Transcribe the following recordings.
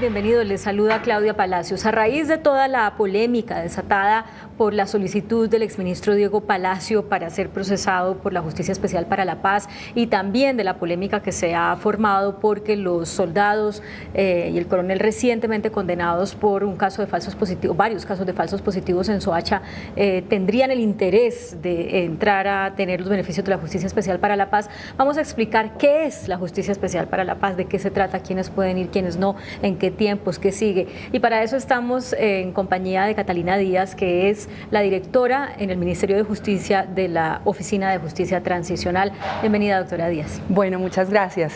bienvenido. Les saluda Claudia Palacios. A raíz de toda la polémica desatada por la solicitud del exministro Diego Palacio para ser procesado por la Justicia Especial para la Paz y también de la polémica que se ha formado porque los soldados y el coronel recientemente condenados por un caso de falsos positivos, varios casos de falsos positivos en Soacha, tendrían el interés de entrar a tener los beneficios de la Justicia Especial para la Paz. Vamos a explicar qué es la Justicia Especial para la Paz, de qué se trata, quiénes pueden ir, quiénes no, en qué tiempos, qué sigue. Y para eso estamos en compañía de Catalina Díaz, que es la directora en el Ministerio de Justicia de la Oficina de Justicia Transicional. Bienvenida, doctora Díaz. Bueno, muchas gracias.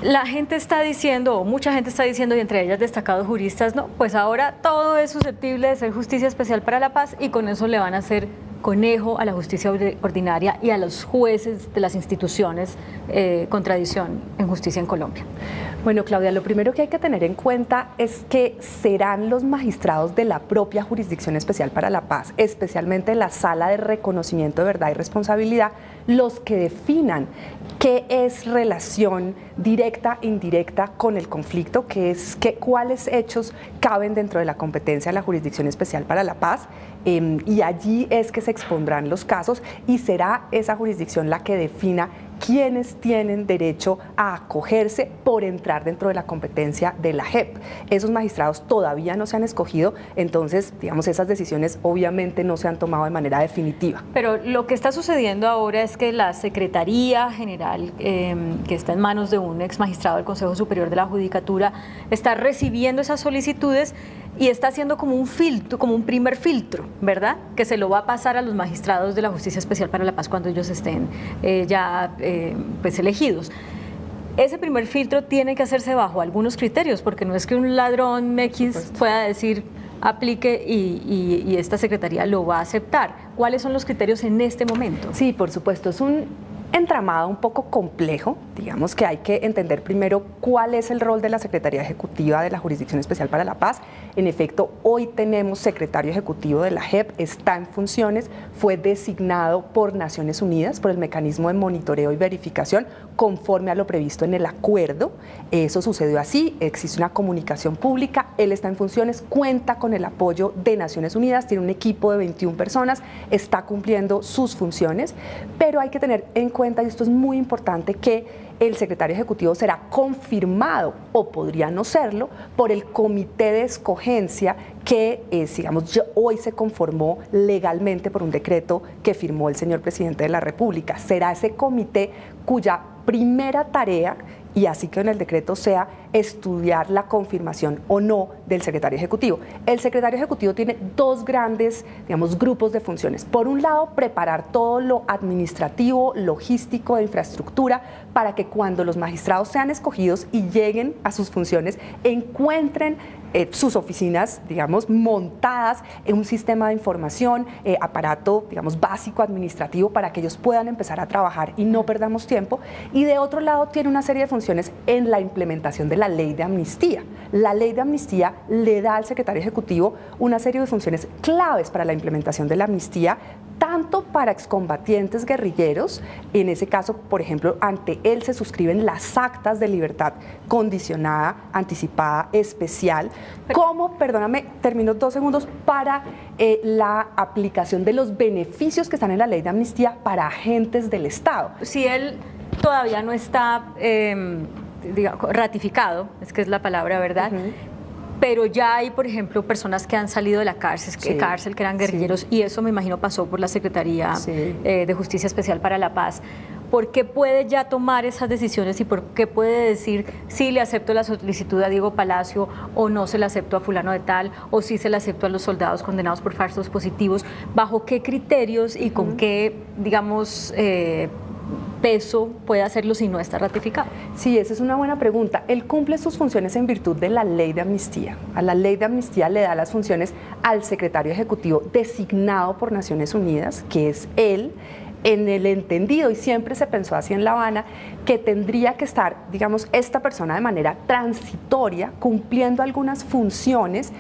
La gente está diciendo, o mucha gente está diciendo, y entre ellas destacados juristas, no, pues ahora todo es susceptible de ser Justicia Especial para la Paz y con eso le van a hacer conejo a la justicia ordinaria y a los jueces de las instituciones con tradición en justicia en Colombia. Bueno, Claudia, lo primero que hay que tener en cuenta es que serán los magistrados de la propia Jurisdicción Especial para la Paz, especialmente la Sala de Reconocimiento de Verdad y Responsabilidad, los que definan qué es relación directa e indirecta con el conflicto, cuáles hechos caben dentro de la competencia de la Jurisdicción Especial para la Paz, y allí es que se expondrán los casos y será esa jurisdicción la que defina quiénes tienen derecho a acogerse por entrar dentro de la competencia de la JEP. Esos magistrados todavía no se han escogido, entonces, digamos, esas decisiones obviamente no se han tomado de manera definitiva. Pero lo que está sucediendo ahora es que la Secretaría General, que está en manos de un ex magistrado del Consejo Superior de la Judicatura, está recibiendo esas solicitudes y está haciendo como un filtro, como un primer filtro, ¿verdad? Que se lo va a pasar a los magistrados de la Justicia Especial para la Paz cuando ellos estén pues elegidos. Ese primer filtro tiene que hacerse bajo algunos criterios, porque no es que un ladrón X pueda decir aplique y esta secretaría lo va a aceptar. ¿Cuáles son los criterios en este momento? Sí, por supuesto, es un entramado un poco complejo. Digamos que hay que entender primero cuál es el rol de la Secretaría Ejecutiva de la Jurisdicción Especial para la Paz. En efecto, hoy tenemos secretario ejecutivo de la JEP, está en funciones, fue designado por Naciones Unidas, por el mecanismo de monitoreo y verificación, conforme a lo previsto en el acuerdo. Eso sucedió así, existe una comunicación pública, él está en funciones, cuenta con el apoyo de Naciones Unidas, tiene un equipo de 21 personas, está cumpliendo sus funciones, pero hay que tener en cuenta, y esto es muy importante, que el secretario ejecutivo será confirmado, o podría no serlo, por el comité de escogencia que, hoy se conformó legalmente por un decreto que firmó el señor presidente de la República. Será ese comité cuya primera tarea, y así que en el decreto, sea estudiar la confirmación o no del secretario ejecutivo. El secretario ejecutivo tiene dos grandes, grupos de funciones. Por un lado, preparar todo lo administrativo, logístico, de infraestructura, para que cuando los magistrados sean escogidos y lleguen a sus funciones, encuentren sus oficinas, montadas en un sistema de información, aparato, básico administrativo, para que ellos puedan empezar a trabajar y no perdamos tiempo. Y de otro lado, tiene una serie de funciones en la implementación de la ley de amnistía. La ley de amnistía le da al secretario ejecutivo una serie de funciones claves para la implementación de la amnistía, tanto para excombatientes guerrilleros, en ese caso, por ejemplo, ante él se suscriben las actas de libertad condicionada, anticipada, especial, como, perdóname, termino 2 segundos, para la aplicación de los beneficios que están en la ley de amnistía para agentes del Estado. Si él todavía no está ratificado, es que es la palabra, ¿verdad? Pero ya hay, por ejemplo, personas que han salido de la cárcel, que eran guerrilleros, y eso me imagino pasó por la Secretaría de Justicia Especial para la Paz. ¿Por qué puede ya tomar esas decisiones y por qué puede decir si le acepto la solicitud a Diego Palacio o no se la acepto a fulano de tal, o si se la acepto a los soldados condenados por falsos positivos? ¿Bajo qué criterios y con qué, peso puede hacerlo si no está ratificado? Sí, esa es una buena pregunta. Él cumple sus funciones en virtud de la ley de amnistía. A la ley de amnistía le da las funciones al secretario ejecutivo designado por Naciones Unidas, que es él, en el entendido, y siempre se pensó así en La Habana, que tendría que estar, esta persona de manera transitoria, cumpliendo algunas funciones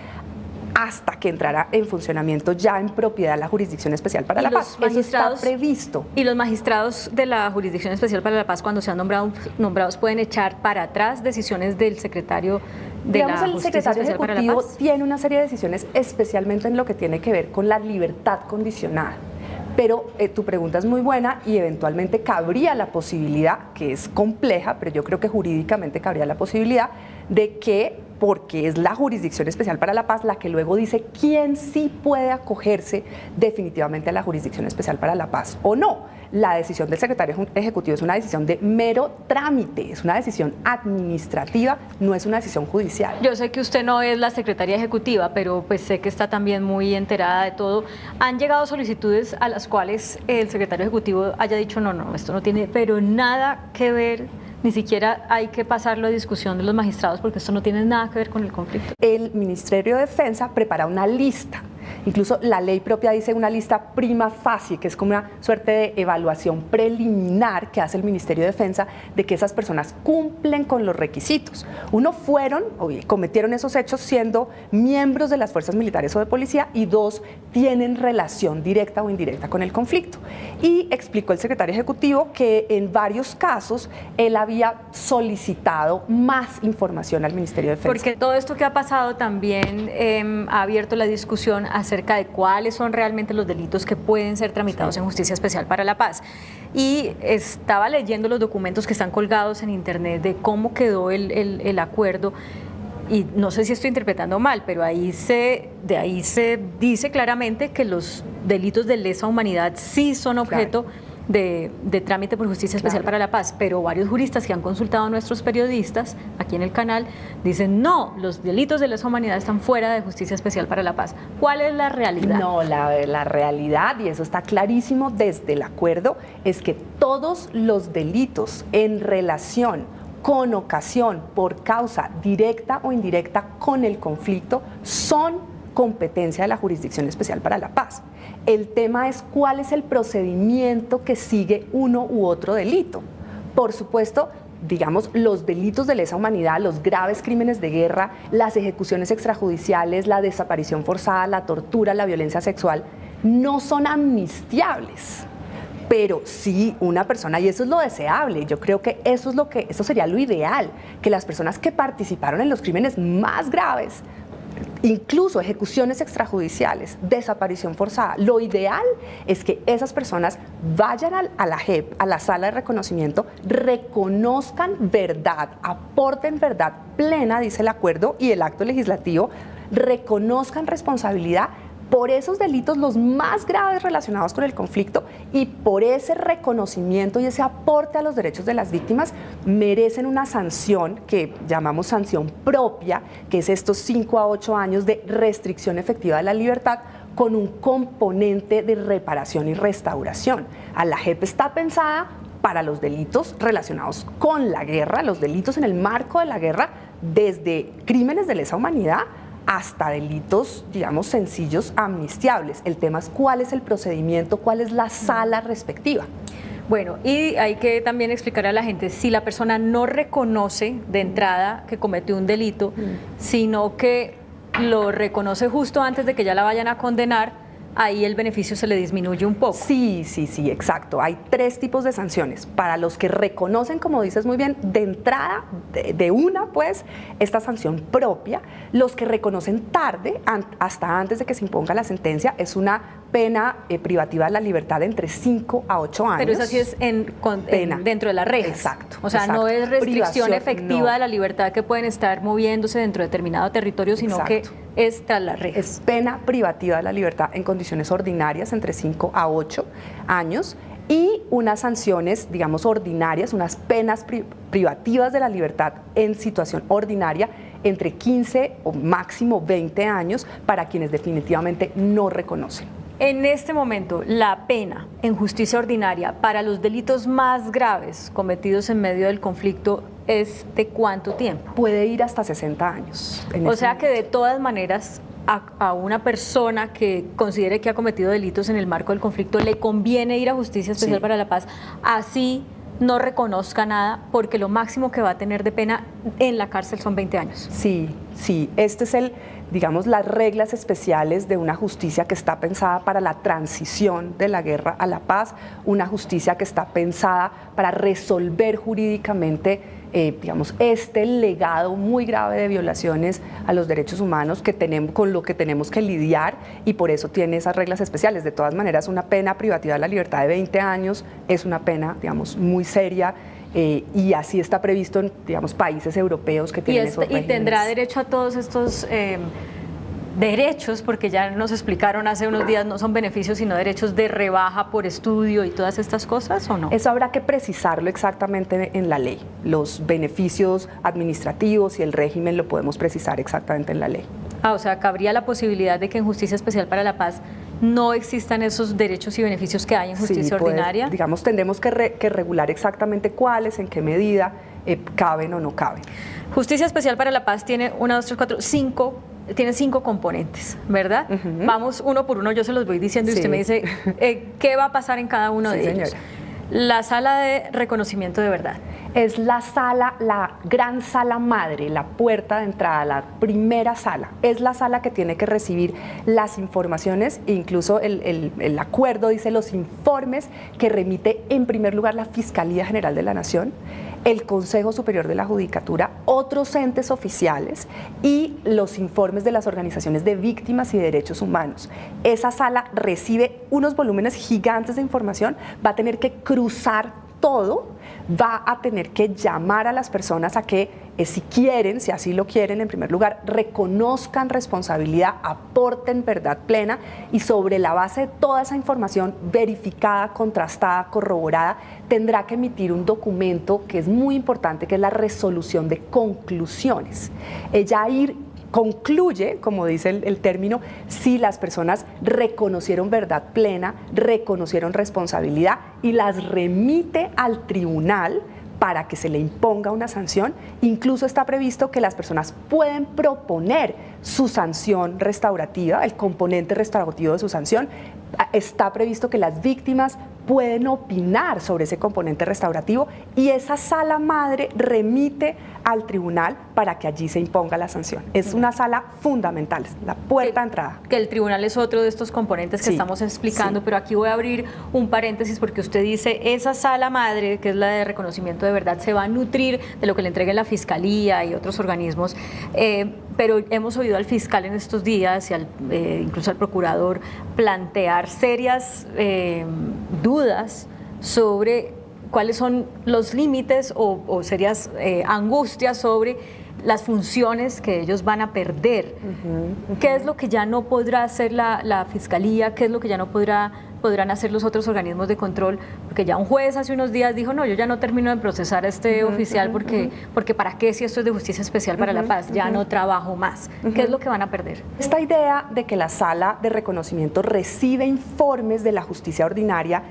hasta que entrara en funcionamiento ya en propiedad la Jurisdicción Especial para la Paz. Eso está previsto. ¿Y los magistrados de la Jurisdicción Especial para la Paz, cuando sean nombrados, pueden echar para atrás decisiones del secretario de Digamos, la el Justicia secretario Especial para la ejecutivo Paz? tiene una serie de decisiones, especialmente en lo que tiene que ver con la libertad condicional. Pero tu pregunta es muy buena y eventualmente cabría la posibilidad, que es compleja, pero yo creo que jurídicamente cabría la posibilidad de que, porque es la Jurisdicción Especial para la Paz la que luego dice quién sí puede acogerse definitivamente a la Jurisdicción Especial para la Paz o no. La decisión del secretario ejecutivo es una decisión de mero trámite, es una decisión administrativa, no es una decisión judicial. Yo sé que usted no es la secretaria ejecutiva, pero pues sé que está también muy enterada de todo. ¿Han llegado solicitudes a las cuales el secretario ejecutivo haya dicho no, esto no tiene pero nada que ver, ni siquiera hay que pasarlo a discusión de los magistrados porque esto no tiene nada que ver con el conflicto? El Ministerio de Defensa prepara una lista. Incluso la ley propia dice una lista prima facie, que es como una suerte de evaluación preliminar que hace el Ministerio de Defensa de que esas personas cumplen con los requisitos. Uno, fueron o cometieron esos hechos siendo miembros de las fuerzas militares o de policía, y dos, tienen relación directa o indirecta con el conflicto. Y explicó el secretario ejecutivo que en varios casos él había solicitado más información al Ministerio de Defensa. Porque todo esto que ha pasado también ha abierto la discusión acerca de cuáles son realmente los delitos que pueden ser tramitados en Justicia Especial para la Paz. Y estaba leyendo los documentos que están colgados en internet de cómo quedó el acuerdo, y no sé si estoy interpretando mal, pero de ahí se dice claramente que los delitos de lesa humanidad sí son objeto de trámite por Justicia Especial para la Paz, pero varios juristas que han consultado a nuestros periodistas aquí en el canal dicen no, los delitos de lesa humanidad están fuera de Justicia Especial para la Paz. ¿Cuál es la realidad? No, la realidad, y eso está clarísimo desde el acuerdo, es que todos los delitos en relación, con ocasión, por causa directa o indirecta con el conflicto son competencia de la Jurisdicción Especial para la Paz. El tema es cuál es el procedimiento que sigue uno u otro delito. Por supuesto, digamos, los delitos de lesa humanidad, los graves crímenes de guerra, las ejecuciones extrajudiciales, la desaparición forzada, la tortura, la violencia sexual, no son amnistiables. Pero sí una persona, y eso es lo deseable, yo creo que eso sería lo ideal, que las personas que participaron en los crímenes más graves, incluso ejecuciones extrajudiciales, desaparición forzada, lo ideal es que esas personas vayan a la JEP, a la sala de reconocimiento, reconozcan verdad, aporten verdad plena, dice el acuerdo y el acto legislativo, reconozcan responsabilidad por esos delitos los más graves relacionados con el conflicto, y por ese reconocimiento y ese aporte a los derechos de las víctimas merecen una sanción que llamamos sanción propia, que es estos 5 a 8 años de restricción efectiva de la libertad con un componente de reparación y restauración. La JEP está pensada para los delitos relacionados con la guerra, los delitos en el marco de la guerra, desde crímenes de lesa humanidad hasta delitos, digamos, sencillos, amnistiables. El tema es cuál es el procedimiento, cuál es la sala respectiva. Bueno, y hay que también explicar a la gente, si la persona no reconoce de entrada que cometió un delito, sino que lo reconoce justo antes de que ya la vayan a condenar, ahí el beneficio se le disminuye un poco. Sí, exacto. Hay 3 tipos de sanciones. Para los que reconocen, como dices muy bien, de entrada, de una, pues, esta sanción propia. Los que reconocen tarde, hasta antes de que se imponga la sentencia, es una pena privativa de la libertad de entre 5 a 8 años. Pero eso sí es dentro de las rejas. Exacto. O sea, no es restricción Privación, efectiva no. de la libertad que pueden estar moviéndose dentro de determinado territorio, sino Exacto. que es tras las rejas. Es pena privativa de la libertad en condiciones ordinarias entre 5 a 8 años, y unas sanciones, digamos, ordinarias, unas penas privativas de la libertad en situación ordinaria entre 15 o máximo 20 años para quienes definitivamente no reconocen. En este momento, la pena en justicia ordinaria para los delitos más graves cometidos en medio del conflicto es ¿de cuánto tiempo? Puede ir hasta 60 años. O sea que de todas maneras a una persona que considere que ha cometido delitos en el marco del conflicto le conviene ir a Justicia Especial para la Paz, así no reconozca nada, porque lo máximo que va a tener de pena en la cárcel son 20 años. Sí, este es digamos, las reglas especiales de una justicia que está pensada para la transición de la guerra a la paz, una justicia que está pensada para resolver jurídicamente digamos, este legado muy grave de violaciones a los derechos humanos que tenemos, con lo que tenemos que lidiar, y por eso tiene esas reglas especiales. De todas maneras, una pena privativa de la libertad de 20 años es una pena, digamos, muy seria, y así está previsto en, digamos, países europeos que tienen esos regímenes. ¿Y tendrá derecho a todos estos derechos, porque ya nos explicaron hace unos días, no son beneficios sino derechos de rebaja por estudio y todas estas cosas, o no? Eso habrá que precisarlo exactamente en la ley. Los beneficios administrativos y el régimen lo podemos precisar exactamente en la ley. O sea, cabría la posibilidad de que en Justicia Especial para la Paz no existan esos derechos y beneficios que hay en Justicia Ordinaria. Digamos, tendremos que regular exactamente cuáles, en qué medida caben o no caben. Justicia Especial para la Paz tiene 5 componentes, ¿verdad? Vamos uno por uno, yo se los voy diciendo y usted me dice qué va a pasar en cada uno de ellos. La sala de reconocimiento de verdad. Es la sala, la gran sala madre, la puerta de entrada, la primera sala. Es la sala que tiene que recibir las informaciones, incluso el acuerdo dice los informes que remite en primer lugar la Fiscalía General de la Nación, el Consejo Superior de la Judicatura, otros entes oficiales y los informes de las organizaciones de víctimas y de derechos humanos. Esa sala recibe unos volúmenes gigantes de información, va a tener que cruzar todo, va a tener que llamar a las personas a que, si quieren, si así lo quieren, en primer lugar, reconozcan responsabilidad, aporten verdad plena, y sobre la base de toda esa información verificada, contrastada, corroborada, tendrá que emitir un documento que es muy importante, que es la resolución de conclusiones. Ella concluye, como dice el término, si las personas reconocieron verdad plena, reconocieron responsabilidad, y las remite al tribunal para que se le imponga una sanción. Incluso está previsto que las personas pueden proponer su sanción restaurativa, el componente restaurativo de su sanción. Está previsto que las víctimas pueden opinar sobre ese componente restaurativo, y esa sala madre remite al tribunal para que allí se imponga la sanción. Es una sala fundamental, la puerta de entrada. Que el tribunal es otro de estos componentes que estamos explicando, pero aquí voy a abrir un paréntesis porque usted dice, esa sala madre, que es la de reconocimiento de verdad, se va a nutrir de lo que le entregue la Fiscalía y otros organismos, pero hemos oído al fiscal en estos días y incluso al procurador plantear serias dudas sobre cuáles son los límites o serias angustias sobre las funciones que ellos van a perder. ¿Qué es lo que ya no podrá hacer la Fiscalía? ¿Qué es lo que ya no podrán hacer los otros organismos de control? Porque ya un juez hace unos días dijo, no, yo ya no termino de procesar a este oficial porque ¿para qué si esto es de Justicia Especial para la Paz? Ya no trabajo más. ¿Qué es lo que van a perder? Esta idea de que la sala de reconocimiento recibe informes de la justicia ordinaria,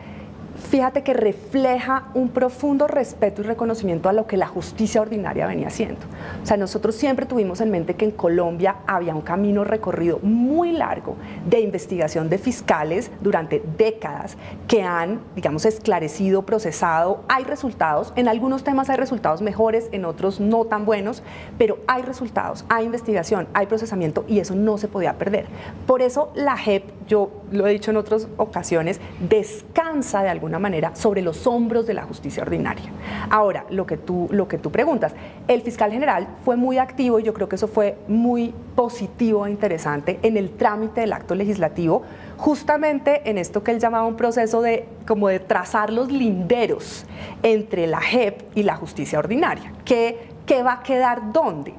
fíjate que refleja un profundo respeto y reconocimiento a lo que la justicia ordinaria venía haciendo. O sea, nosotros siempre tuvimos en mente que en Colombia había un camino recorrido muy largo de investigación de fiscales durante décadas que han, digamos, esclarecido, procesado. Hay resultados, en algunos temas hay resultados mejores, en otros no tan buenos, pero hay resultados, hay investigación, hay procesamiento, y eso no se podía perder. Por eso la JEP, yo lo he dicho en otras ocasiones, descansa de alguna manera sobre los hombros de la justicia ordinaria. Ahora, lo que tú preguntas, el fiscal general fue muy activo, y yo creo que eso fue muy positivo e interesante en el trámite del acto legislativo, justamente en esto que él llamaba un proceso como de trazar los linderos entre la JEP y la justicia ordinaria. ¿Qué va a quedar dónde?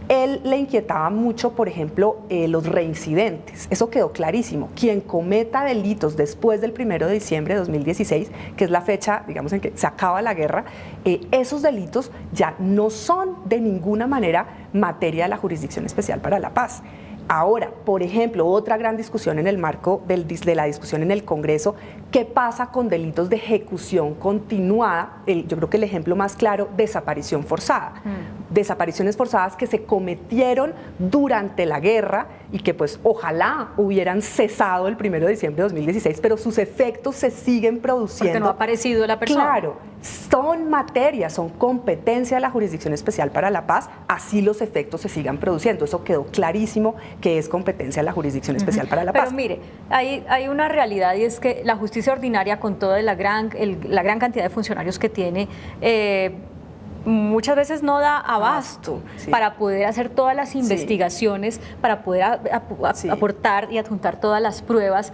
Él le inquietaba mucho, por ejemplo, los reincidentes. Eso quedó clarísimo. Quien cometa delitos después del 1 de diciembre de 2016, que es la fecha, digamos, en que se acaba la guerra, esos delitos ya no son de ninguna manera materia de la Jurisdicción Especial para la Paz. Ahora, por ejemplo, otra gran discusión en el marco de la discusión en el Congreso, ¿qué pasa con delitos de ejecución continuada? Yo creo que el ejemplo más claro, desaparición forzada. Desapariciones forzadas que se cometieron durante la guerra y que pues ojalá hubieran cesado el 1 de diciembre de 2016, pero sus efectos se siguen produciendo. Porque no ha aparecido la persona. Claro, son materias, son competencia de la Jurisdicción Especial para la Paz, así los efectos se sigan produciendo. Eso quedó clarísimo que es competencia de la Jurisdicción Especial para la Paz. Pero mire, hay una realidad, y es que la justicia ordinaria, con toda la gran cantidad de funcionarios que tiene, muchas veces no da abasto para poder hacer todas las investigaciones, para poder aportar y adjuntar todas las pruebas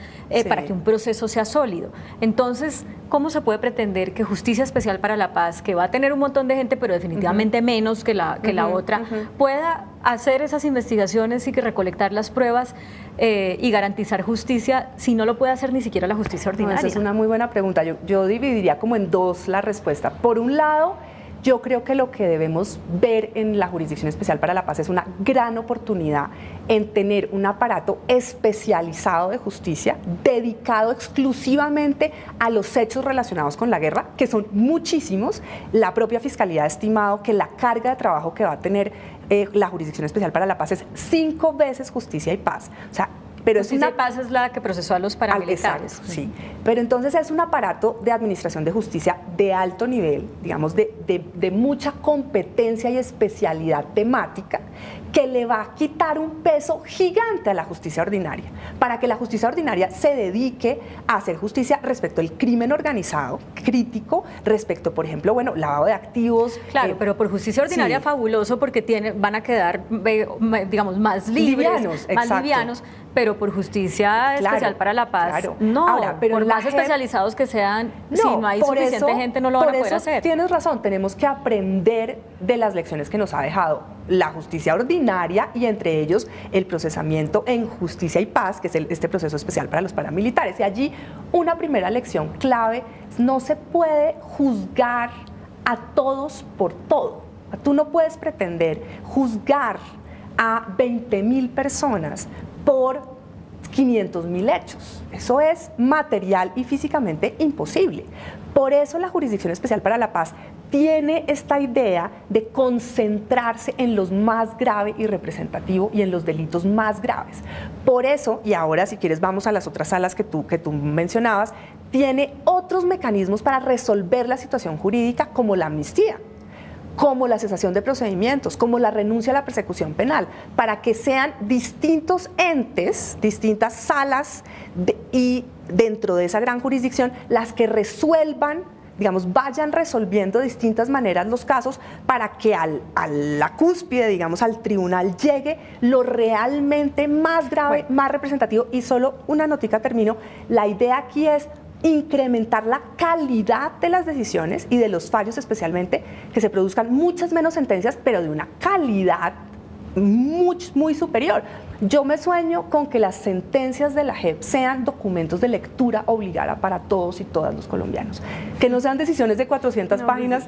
para que un proceso sea sólido. Entonces, ¿cómo se puede pretender que Justicia Especial para la Paz, que va a tener un montón de gente, pero definitivamente menos que la otra, pueda hacer esas investigaciones y que recolectar las pruebas y garantizar justicia si no lo puede hacer ni siquiera la justicia ordinaria? Esa es una muy buena pregunta. Yo dividiría como en dos la respuesta. Por un lado, yo creo que lo que debemos ver en la Jurisdicción Especial para la Paz es una gran oportunidad en tener un aparato especializado de justicia dedicado exclusivamente a los hechos relacionados con la guerra, que son muchísimos. La propia Fiscalía ha estimado que la carga de trabajo que va a tener la Jurisdicción Especial para la Paz es 5 veces Justicia y Paz. O sea, pero Justicia y Paz es la que procesó a los paramilitares. Exacto, sí. Pero entonces es un aparato de administración de justicia de alto nivel, digamos, de mucha competencia y especialidad temática, que le va a quitar un peso gigante a la justicia ordinaria, para que la justicia ordinaria se dedique a hacer justicia respecto al crimen organizado, crítico, respecto, por ejemplo, bueno, lavado de activos. Claro, pero por justicia ordinaria fabuloso, porque van a quedar, digamos, más libres, más livianos, pero por Justicia Especial para la Paz, no. Ahora, pero por más especializados que sean, si no hay suficiente gente, no lo van a poder hacer. Tienes razón, tenemos que aprender de las lecciones que nos ha dejado la justicia ordinaria y entre ellos el procesamiento en Justicia y Paz, que es este proceso especial para los paramilitares. Y allí una primera lección clave: no se puede juzgar a todos por todo. Tú no puedes pretender juzgar a 20.000 personas por 500.000 hechos. Eso es material y físicamente imposible. Por eso la Jurisdicción Especial para la Paz tiene esta idea de concentrarse en los más grave y representativo y en los delitos más graves. Por eso, y ahora si quieres vamos a las otras salas que tú mencionabas, tiene otros mecanismos para resolver la situación jurídica, como la amnistía, como la cesación de procedimientos, como la renuncia a la persecución penal, para que sean distintos entes, distintas salas y dentro de esa gran jurisdicción las que resuelvan, digamos, vayan resolviendo de distintas maneras los casos para que a la cúspide, digamos, al tribunal llegue lo realmente más grave, más representativo. Y solo una notica, termino. La idea aquí es incrementar la calidad de las decisiones y de los fallos, especialmente que se produzcan muchas menos sentencias, pero de una calidad muy superior. Yo me sueño con que las sentencias de la JEP sean documentos de lectura obligada para todos y todas los colombianos, que no sean decisiones de 400 páginas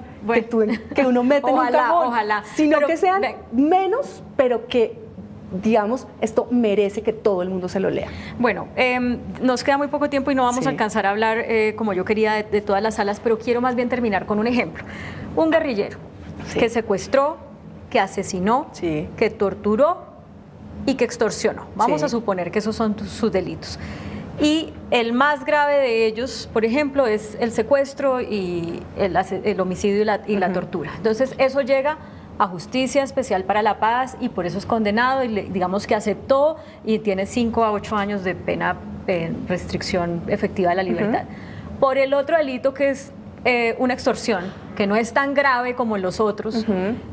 que uno mete en un cajón, sino que sean menos, pero que, digamos, esto merece que todo el mundo se lo lea. Bueno, nos queda muy poco tiempo y no vamos a alcanzar a hablar como yo quería de todas las salas, pero quiero más bien terminar con un ejemplo. Un guerrillero que secuestró, que asesinó, que torturó y que extorsionó. Vamos a suponer que esos son sus delitos. Y el más grave de ellos, por ejemplo, es el secuestro y el homicidio y la tortura. Entonces, eso llega a Justicia Especial para la Paz y por eso es condenado y digamos que aceptó y tiene 5 a 8 años de pena, restricción efectiva de la libertad. Por el otro delito, que es una extorsión, que no es tan grave como los otros,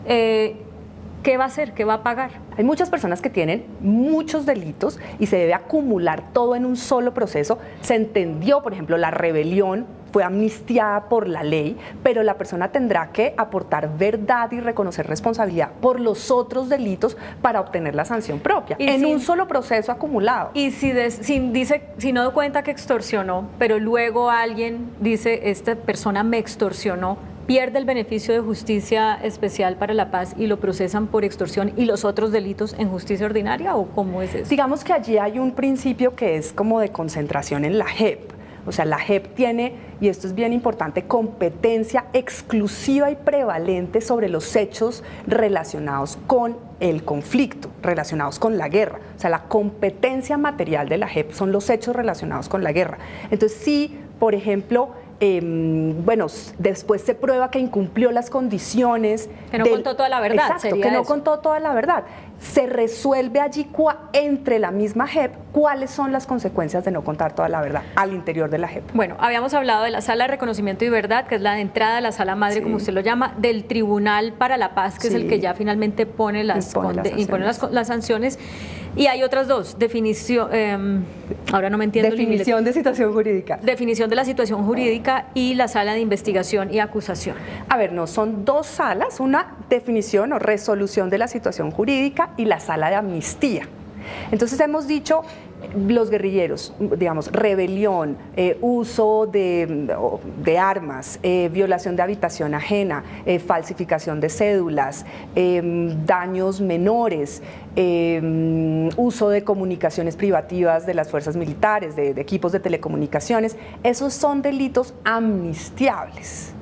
¿qué va a hacer? ¿Qué va a pagar? Hay muchas personas que tienen muchos delitos y se debe acumular todo en un solo proceso. Se entendió, por ejemplo, la rebelión fue amnistiada por la ley, pero la persona tendrá que aportar verdad y reconocer responsabilidad por los otros delitos para obtener la sanción propia, en un solo proceso acumulado. Y si no cuenta que extorsionó, pero luego alguien dice, esta persona me extorsionó, pierde el beneficio de Justicia Especial para la Paz y lo procesan por extorsión y los otros delitos en justicia ordinaria, ¿o cómo es eso? Digamos que allí hay un principio que es como de concentración en la JEP. O sea, la JEP tiene, y esto es bien importante, competencia exclusiva y prevalente sobre los hechos relacionados con el conflicto, relacionados con la guerra. O sea, la competencia material de la JEP son los hechos relacionados con la guerra. Entonces, sí, por ejemplo, bueno, después se prueba que incumplió las condiciones. Que no contó toda la verdad. Exacto, que no contó toda la verdad. se resuelve allí entre la misma JEP cuáles son las consecuencias de no contar toda la verdad al interior de la JEP. Bueno, habíamos hablado de la Sala de Reconocimiento y Verdad, que es la de entrada, la sala madre, sí, como usted lo llama, del Tribunal para la Paz, que sí, es el que ya finalmente impone las sanciones. Y hay otras dos, definición, ahora no me entiendo. Definición de situación jurídica. Definición de la situación jurídica y la Sala de Investigación y Acusación. A ver, no, son dos salas, una definición o resolución de la situación jurídica y la Sala de Amnistía. Entonces hemos dicho, los guerrilleros, digamos, rebelión, uso de armas, violación de habitación ajena, falsificación de cédulas, daños menores, uso de comunicaciones privativas de las fuerzas militares, de equipos de telecomunicaciones, esos son delitos amnistiables.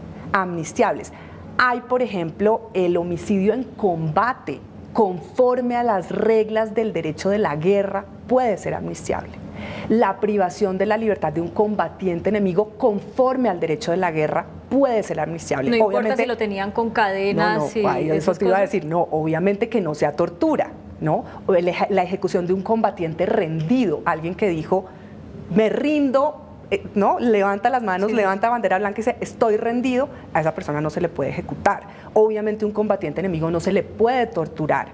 Hay, por ejemplo, el homicidio en combate, conforme a las reglas del derecho de la guerra, puede ser amnistiable. La privación de la libertad de un combatiente enemigo conforme al derecho de la guerra puede ser amnistiable. No importa si lo tenían con cadenas. No, eso te iba a decir, no, obviamente que no sea tortura, ¿no? La ejecución de un combatiente rendido, alguien que dijo, me rindo, ¿no? Levanta las manos, sí, levanta bandera blanca y dice, estoy rendido, a esa persona no se le puede ejecutar. Obviamente un combatiente enemigo no se le puede torturar.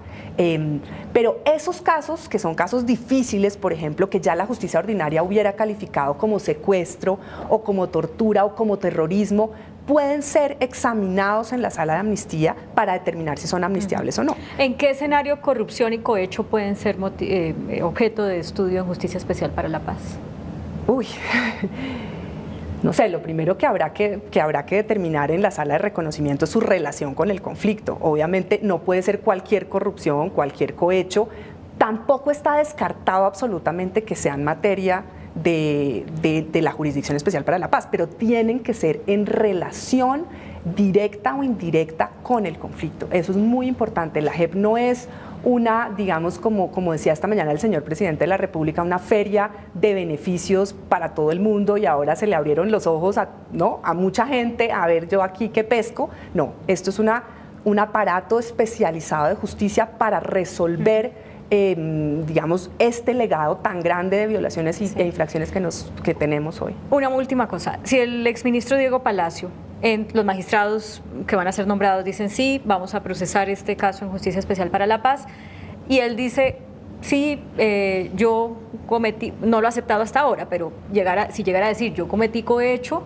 Pero esos casos, que son casos difíciles, por ejemplo, que ya la justicia ordinaria hubiera calificado como secuestro o como tortura o como terrorismo, pueden ser examinados en la sala de amnistía para determinar si son amnistiables o no. ¿En qué escenario corrupción y cohecho pueden ser objeto de estudio en Justicia Especial para la Paz? Uy, no sé, lo primero que habrá que determinar en la sala de reconocimiento es su relación con el conflicto. Obviamente no puede ser cualquier corrupción, cualquier cohecho. Tampoco está descartado absolutamente que sean materia de la Jurisdicción Especial para la Paz, pero tienen que ser en relación directa o indirecta con el conflicto. Eso es muy importante. La JEP no es una, digamos, como decía esta mañana el señor presidente de la República, una feria de beneficios para todo el mundo y ahora se le abrieron los ojos a mucha gente, a ver yo aquí qué pesco. No, esto es un aparato especializado de justicia para resolver digamos, este legado tan grande de violaciones e infracciones que tenemos hoy. Una última cosa, si el exministro Diego Palacio, los magistrados que van a ser nombrados dicen sí, vamos a procesar este caso en Justicia Especial para la Paz, y él dice sí, yo cometí, no lo ha aceptado hasta ahora, pero si llegara a decir yo cometí cohecho,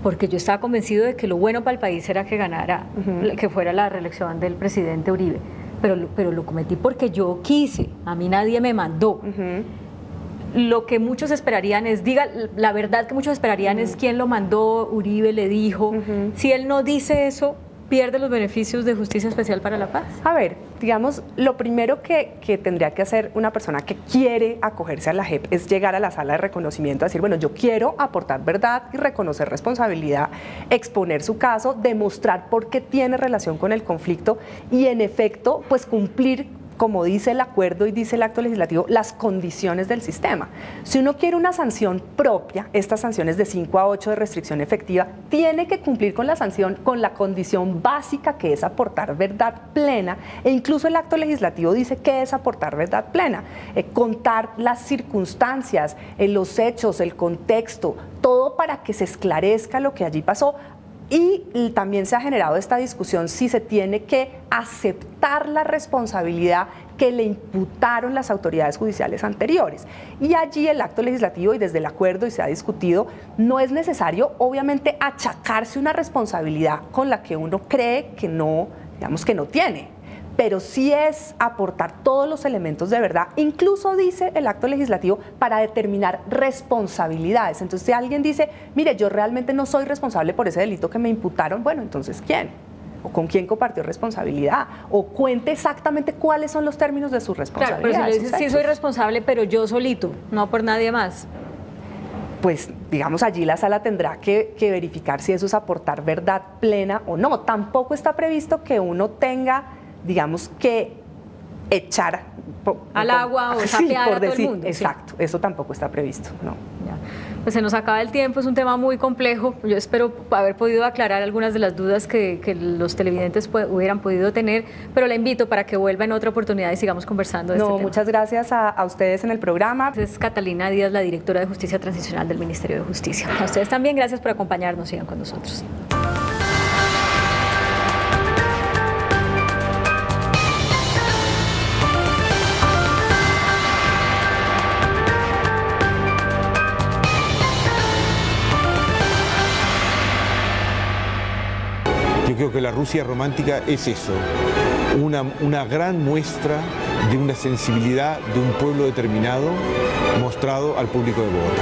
porque yo estaba convencido de que lo bueno para el país era que ganara, que fuera la reelección del presidente Uribe, pero lo cometí porque yo quise, a mí nadie me mandó. Lo que muchos esperarían es, la verdad que muchos esperarían es quién lo mandó, Uribe le dijo. Si él no dice eso, ¿pierde los beneficios de Justicia Especial para la Paz? A ver, digamos, lo primero que tendría que hacer una persona que quiere acogerse a la JEP es llegar a la sala de reconocimiento, a decir, bueno, yo quiero aportar verdad y reconocer responsabilidad, exponer su caso, demostrar por qué tiene relación con el conflicto y, en efecto, pues cumplir, como dice el acuerdo y dice el acto legislativo, las condiciones del sistema. Si uno quiere una sanción propia, estas sanciones de 5 a 8 de restricción efectiva, tiene que cumplir con la sanción, con la condición básica que es aportar verdad plena, e incluso el acto legislativo dice que es aportar verdad plena, contar las circunstancias, los hechos, el contexto, todo para que se esclarezca lo que allí pasó. Y también se ha generado esta discusión si se tiene que aceptar la responsabilidad que le imputaron las autoridades judiciales anteriores. Y allí el acto legislativo y desde el acuerdo, y se ha discutido, no es necesario obviamente achacarse una responsabilidad con la que uno cree que no, digamos que no tiene. Pero sí es aportar todos los elementos de verdad, incluso dice el acto legislativo, para determinar responsabilidades. Entonces, si alguien dice, mire, yo realmente no soy responsable por ese delito que me imputaron, bueno, entonces, ¿quién? ¿O con quién compartió responsabilidad? O cuente exactamente cuáles son los términos de su responsabilidad. Claro, pero si le dices, sí soy responsable, pero yo solito, no por nadie más. Pues, digamos, allí la sala tendrá que verificar si eso es aportar verdad plena o no. Tampoco está previsto que uno tenga, digamos, que echar al agua o sapear a todo el mundo. Exacto, eso tampoco está previsto, ¿no? Ya. Pues se nos acaba el tiempo, es un tema muy complejo. Yo espero haber podido aclarar algunas de las dudas que los televidentes hubieran podido tener, pero la invito para que vuelva en otra oportunidad y sigamos conversando de este tema. Muchas gracias a ustedes en el programa. Es Catalina Díaz, la directora de Justicia Transicional del Ministerio de Justicia. A ustedes también, gracias por acompañarnos, sigan con nosotros. Yo creo que la Rusia romántica es eso, una gran muestra de una sensibilidad de un pueblo determinado mostrado al público de Bogotá.